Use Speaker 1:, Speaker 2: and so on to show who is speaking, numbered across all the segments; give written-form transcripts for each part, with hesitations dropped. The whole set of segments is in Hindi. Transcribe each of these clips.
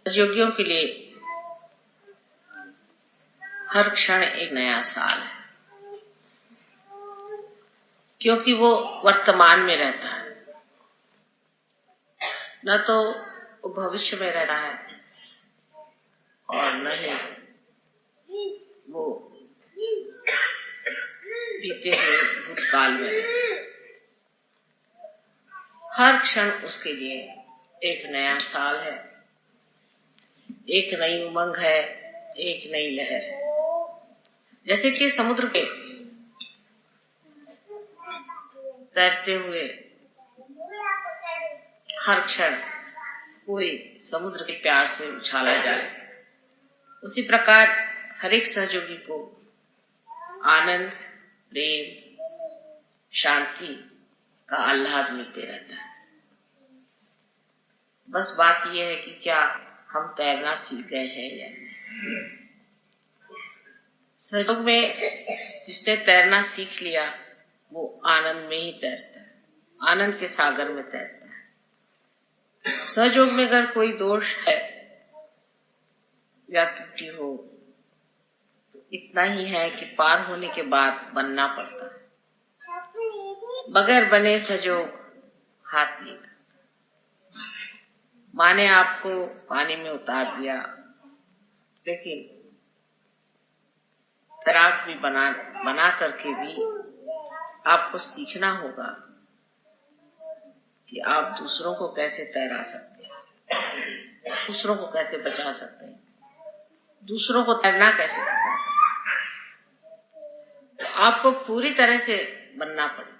Speaker 1: योगियों के लिए हर क्षण एक नया साल है, क्योंकि वो वर्तमान में रहता है, न तो वो भविष्य में रह रहा है और न ही वो बीते हुए भूतकाल में रहता है। हर क्षण उसके लिए एक नया साल है, एक नई उमंग है, एक नई लहर है। जैसे कि समुद्र के तैरते हुए हर क्षण कोई समुद्र के प्यार से उछाला जाए, उसी प्रकार हर एक सहयोगी को आनंद, प्रेम, शांति का आह्लाद मिलते रहता है। बस बात यह है कि क्या हम तैरना सीख गए हैं या नहीं। सहयोग में जिसने तैरना सीख लिया वो आनंद में ही तैरता है, आनंद के सागर में तैरता है। सहयोग में अगर कोई दोष है या त्रुटि हो तो इतना ही है कि पार होने के बाद बनना पड़ता है। बगैर बने सहयोग हाथ नहीं लगता। माने आपको पानी में उतार दिया, लेकिन तैराक भी बना करके भी आपको सीखना होगा कि आप दूसरों को कैसे तैरा सकते हैं, दूसरों को कैसे बचा सकते हैं, दूसरों को तैरना कैसे सिखा सकते हैं। तो आपको पूरी तरह से बनना पड़ेगा।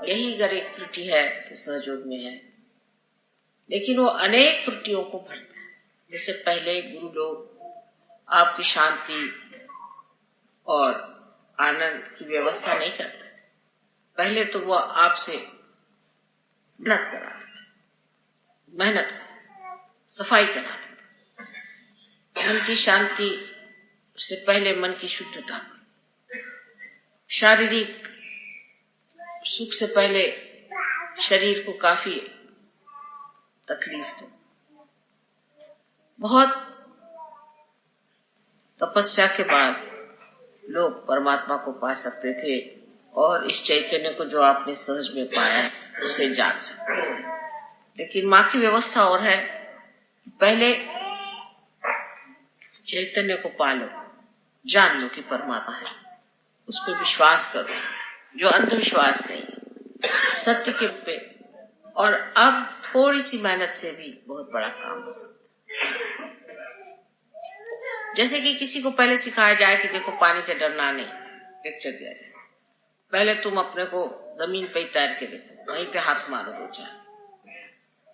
Speaker 1: यही अगर एक त्रुटि है तो सहयोग में है, लेकिन वो अनेक त्रुटियों को भरता है। जिससे पहले गुरु लोग आपकी शांति और आनंद की व्यवस्था नहीं करते, पहले तो वो आपसे मेहनत कराते, सफाई कराते। मन की शांति से पहले मन की शुद्धता, शारीरिक सुख से पहले शरीर को काफी तकलीफ दो। बहुत तपस्या के बाद लोग परमात्मा को पा सकते थे और इस चैतन्य को जो आपने सहज में पाया उसे जान सकते। लेकिन माँ की व्यवस्था और है, पहले चैतन्य को पालो, जान लो कि परमात्मा है, उस पर विश्वास करो जो अंधविश्वास नहीं, सत्य के पे। और अब थोड़ी सी मेहनत से भी बहुत बड़ा काम हो सकता है। जैसे कि किसी को पहले सिखाया जाए कि देखो पानी से डरना नहीं, लेक्चर दिया जाए, पहले तुम अपने को जमीन पे तैर के देखो, वहीं पे हाथ मारो दो चार,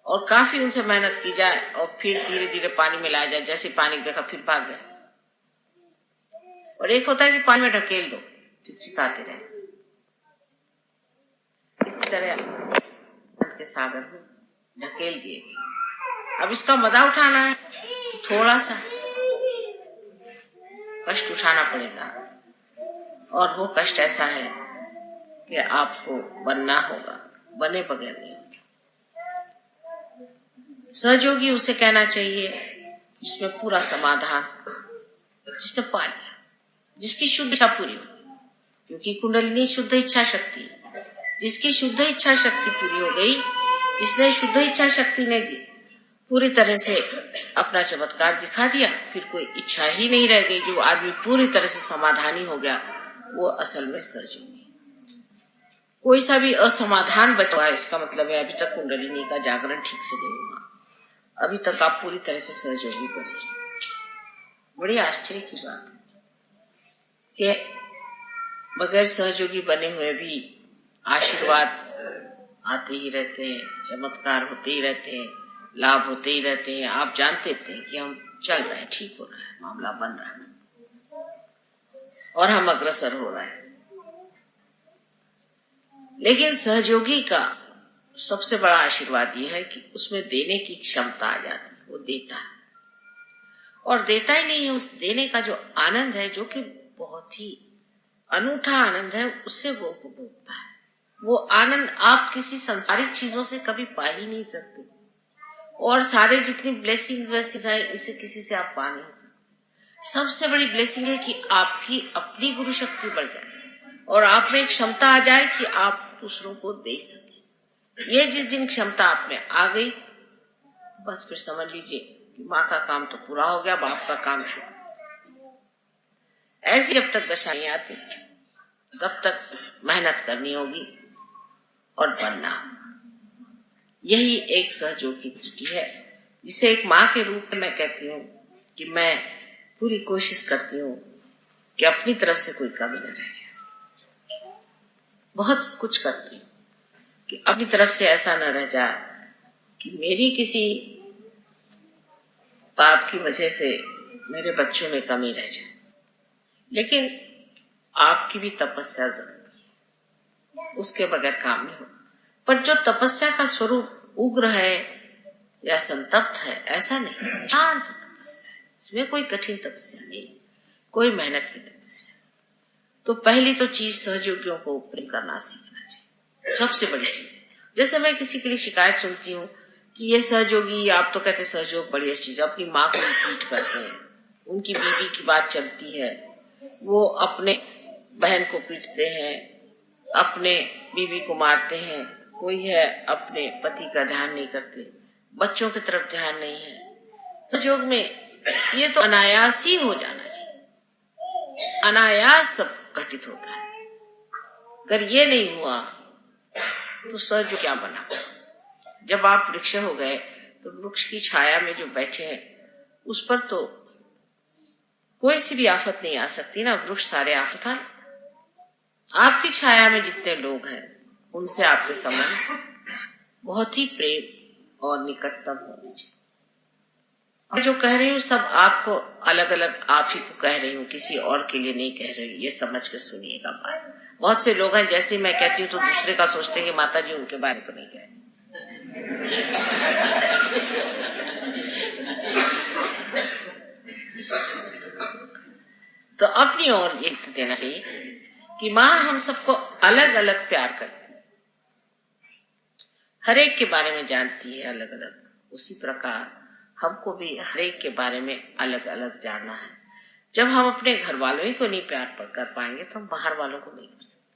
Speaker 1: और काफी उनसे मेहनत की जाए और फिर धीरे धीरे पानी में लाया जाए। जैसे पानी देखा फिर भाग गए। और एक होता है कि पानी में ढकेल दो, फिर सिखाते रहे। इस तरह के सागर में ढकेल दिए। अब इसका मजा उठाना है तो थोड़ा सा कष्ट उठाना पड़ेगा, और वो कष्ट ऐसा है कि आपको बनना होगा, बने बगैर नहीं होगा। सहयोगी उसे कहना चाहिए जिसमें पूरा समाधान, जिसने पा लिया, जिसकी शुद्ध इच्छा पूरी हो, क्योंकि कुंडलिनी शुद्ध इच्छा शक्ति, जिसकी शुद्ध इच्छा शक्ति पूरी हो गई, जिसने शुद्ध इच्छा शक्ति ने दी पूरी तरह से अपना चमत्कार दिखा दिया, फिर कोई इच्छा ही नहीं रह गई। जो आदमी पूरी तरह से समाधानी हो गया वो असल में सहयोगी। कोई सा भी असमाधान बचा है, इसका मतलब है अभी तक कुंडलिनी का जागरण ठीक से नहीं हुआ, अभी तक आप पूरी तरह से सहयोगी बने। बड़ी आश्चर्य की बात है कि बगैर सहयोगी बने हुए भी आशीर्वाद आते ही रहते हैं, चमत्कार होते ही रहते हैं, लाभ होते ही रहते हैं। आप जानते थे कि हम चल रहे हैं, ठीक हो रहा है, मामला बन रहा है और हम अग्रसर हो रहे हैं। लेकिन सहयोगी का सबसे बड़ा आशीर्वाद यह है कि उसमें देने की क्षमता आ जाती है। वो देता है, और देता ही नहीं है, उस देने का जो आनंद है, जो कि बहुत ही अनूठा आनंद है, उससे वो उपभोगता है। वो आनंद आप किसी संसारिक चीजों से कभी पा ही नहीं सकते। और सारे जितनी ब्लेसिंग्स वैसे हैं इनसे किसी से आप पा नहीं सकते। सबसे बड़ी ब्लेसिंग है कि आपकी अपनी गुरु शक्ति बढ़ जाए और आप में एक क्षमता आ जाए कि आप दूसरों को दे सके। ये जिस दिन क्षमता आप में आ गई, बस फिर समझ लीजिए कि माँ का काम तो पूरा हो गया, बाप का काम शुरू। ऐसी जब तक दशाएं आती तब तक मेहनत करनी होगी और बनना। यही एक सहयोग की दृष्टि है, जिसे एक माँ के रूप में मैं कहती हूँ कि मैं पूरी कोशिश करती हूँ कि अपनी तरफ से कोई कमी न रह जाए। बहुत कुछ करती हूँ कि अपनी तरफ से ऐसा न रह जाए कि मेरी किसी बात की वजह से मेरे बच्चों में कमी रह जाए। लेकिन आपकी भी तपस्या जरूरी है, उसके बगैर काम नहीं होगा। पर जो तपस्या का स्वरूप उग्र है या संतप्त है, ऐसा नहीं, शांत तपस्या है। इसमें कोई कठिन तपस्या नहीं, कोई मेहनत की तपस्या। तो पहली तो चीज सहयोगियों को प्रेम करना सीखना चाहिए, सबसे बड़ी चीज। जैसे मैं किसी के लिए शिकायत सुनती हूँ कि ये सहयोगी, आप तो कहते सहयोग बड़ी अच्छी चीज, अपनी माँ को ट्रीट करते हैं, उनकी बीवी की बात चलती है, वो अपने बहन को पीटते हैं, अपने बीवी को मारते हैं, कोई है अपने पति का ध्यान नहीं करते, बच्चों की तरफ ध्यान नहीं है। सहयोग में ये तो अनायास ही हो जाना चाहिए, अनायास सब घटित होता है। अगर ये नहीं हुआ तो सहयोग क्या बना। जब आप वृक्ष हो गए तो वृक्ष की छाया में जो बैठे हैं उस पर तो कोई सी भी आफत नहीं आ सकती ना, वृक्ष सारे आफत आ। आपकी छाया में जितने लोग हैं उनसे आपके संबंध बहुत ही प्रेम और निकटतम होने चाहिए। मैं जो कह रही हूँ सब आपको अलग अलग आप ही को कह रही हूँ, किसी और के लिए नहीं कह रही हूँ, ये समझ के सुनिएगा बात। बहुत से लोग हैं जैसे ही मैं कहती हूँ तो दूसरे का सोचते हैं कि माता जी उनके बारे में तो नहीं कह रही। तो अपनी ओर ये देना चाहिए कि माँ हम सबको अलग अलग प्यार करती है, हर एक के बारे में जानती है अलग अलग, उसी प्रकार हमको भी हर एक के बारे में अलग अलग जानना है। जब हम अपने घर वालों ही को नहीं प्यार कर पाएंगे तो हम बाहर वालों को नहीं कर सकते।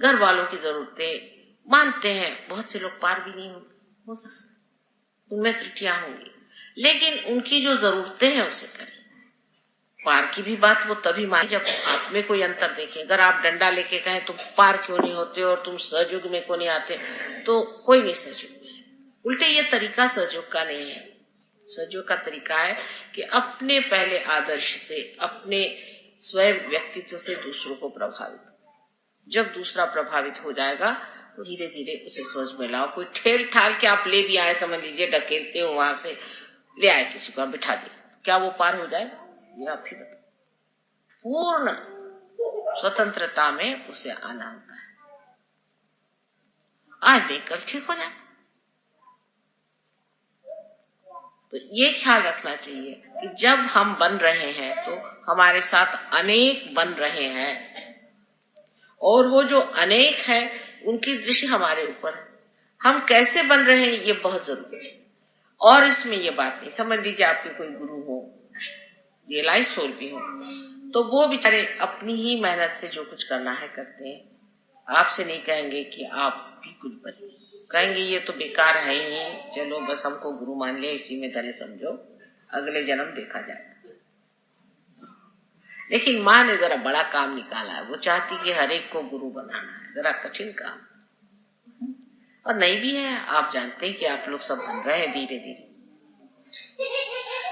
Speaker 1: घर वालों की जरूरतें मानते हैं, बहुत से लोग पार भी नहीं हो सकते, उनमें त्रुटियां होंगी, लेकिन उनकी जो जरूरतें हैं उसे करें। पार की भी बात वो तभी माने जब आप में कोई अंतर देखें। अगर आप डंडा लेके कहें तुम पार क्यों नहीं होते और तुम सहयोग में क्यों नहीं आते, तो कोई नहीं सहयोग में। उल्टे ये तरीका सहयोग का नहीं है। सहयोग का तरीका है कि अपने पहले आदर्श से, अपने स्वयं व्यक्तित्व से दूसरों को प्रभावित। जब दूसरा प्रभावित हो जाएगा तो धीरे धीरे उसे सोच में लाओ। कोई ठेल ठाल के आप ले भी आए, समझ लीजिए ढकेलते हो, वहां से ले आए किसी को बिठा दिया, क्या वो पार हो जाएगा? ये आप ही बताओ। पूर्ण स्वतंत्रता में उसे आना होता है। आज नहीं कल ठीक हो जाए। तो ये ख्याल रखना चाहिए कि जब हम बन रहे हैं तो हमारे साथ अनेक बन रहे हैं, और वो जो अनेक है उनकी दृष्टि हमारे ऊपर है। हम कैसे बन रहे हैं ये बहुत जरूरी है। और इसमें ये बात नहीं, समझ लीजिए आपके कोई गुरु हो, रियलाइज सोल भी हो, तो वो बेचारे अपनी ही मेहनत से जो कुछ करना है करते हैं, आपसे नहीं कहेंगे कि आप भी कुछ बनिए। कहेंगे ये तो बेकार है ही, चलो बस हमको गुरु मान लिया, इसी में धरे समझो, अगले जन्म देखा जाएगा। लेकिन माँ ने जरा बड़ा काम निकाला है, वो चाहती कि हर एक को गुरु बनाना है, जरा कठिन काम और नहीं भी है। आप जानते हैं कि आप लोग सब बन रहे हैं, धीरे धीरे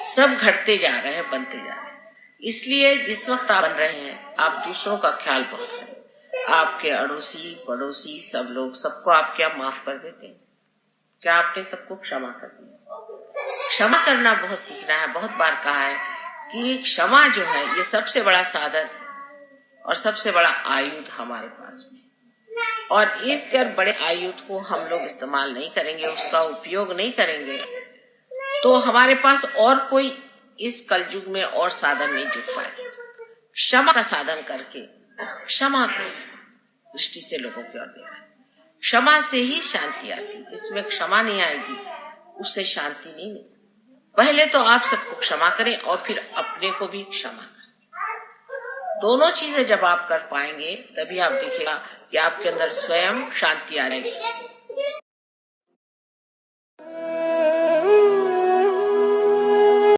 Speaker 1: सब घटते जा रहे हैं, बनते जा रहे हैं। इसलिए जिस वक्त आप बन रहे हैं आप दूसरों का ख्याल बहुत करें। आपके अड़ोसी पड़ोसी सब लोग, सबको आप क्या माफ कर देते हैं? क्या आपने सबको क्षमा कर दिया? क्षमा करना बहुत सीखना है। बहुत बार कहा है कि क्षमा जो है ये सबसे बड़ा साधन और सबसे बड़ा आयुध हमारे पास में, और इस बड़े आयुध को हम लोग इस्तेमाल नहीं करेंगे, उसका उपयोग नहीं करेंगे, तो हमारे पास और कोई इस कलयुग में और साधन नहीं जुट पाए। क्षमा का साधन करके, क्षमा की दृष्टि से लोगों की ओर दे रहा है। क्षमा से ही शांति आती है। जिसमें क्षमा नहीं आएगी उससे शांति नहीं मिलती। पहले तो आप सबको क्षमा करें और फिर अपने को भी क्षमा करें। दोनों चीजें जब आप कर पाएंगे तभी आप देखिएगा कि आपके अंदर स्वयं शांति आ जाएगी।